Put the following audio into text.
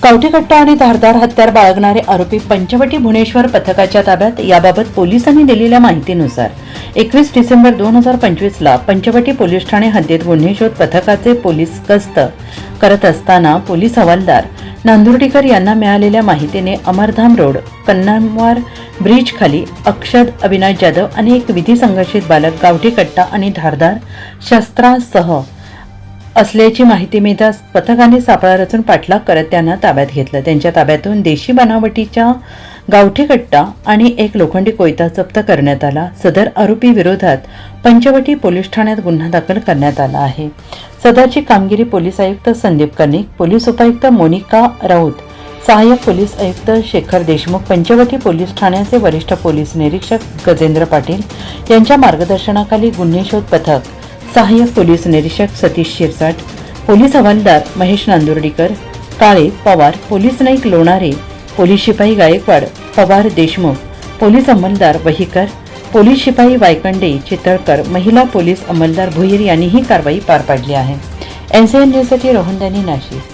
गावठी कट्टा आणि धारदार हत्यार बाळगणारे आरोपी पंचवटी भुवनेश्वर पथकाच्या ताब्यात. याबाबत पोलिसांनी दिलेल्या माहितीनुसार 21 डिसेंबर 2025 ला पंचवटी पोलीस ठाणे हद्दीत गुन्हे शोध पथकाचे पोलीस गस्त करत असताना पोलीस हवालदार नांदुर्डीकर यांना मिळालेल्या माहितीने अमरधाम रोड कन्नमवार ब्रिज खाली अक्षद अविनाश जाधव आणि एक विधी संघर्षित बालक गावठी कट्टा आणि धारदार शस्त्रासह असल्याची माहिती मिळताच पथकाने सापळा रचून पाठलाग करत त्यांना ताब्यात घेतलं. त्यांच्या ताब्यातून देशी बनावटीच्या गावठी कट्टा आणि एक लोखंडी कोयता जप्त करण्यात आला. सदर आरोपी विरोधात पंचवटी पोलीस ठाण्यात गुन्हा दाखल करण्यात आला आहे. सदरची कामगिरी पोलीस आयुक्त संदीप कर्णिक, पोलीस उपायुक्त मोनिका राऊत, सहाय्यक पोलीस आयुक्त शेखर देशमुख, पंचवटी पोलीस ठाण्याचे वरिष्ठ पोलीस निरीक्षक गजेंद्र पाटील यांच्या मार्गदर्शनाखाली गुन्हे शोध पथक, सहाय्यक पोलीस निरीक्षक सतीश शिरसाट, पोलीस हवालदार महेश नांदुर्डीकर, काळे पवार, पोलीस नाईक लोणारे, पोलीस शिपाई गायकवाड, पवार देशमुख, पोलीस अंमलदार वहीकर, पोलीस शिपाई वायकंडे चितळकर, महिला पोलीस अंमलदार भुईर यांनी ही कारवाई पार पाडली आहे. NCN न्यूजसाठी रोहन दॅनी, नाशिक.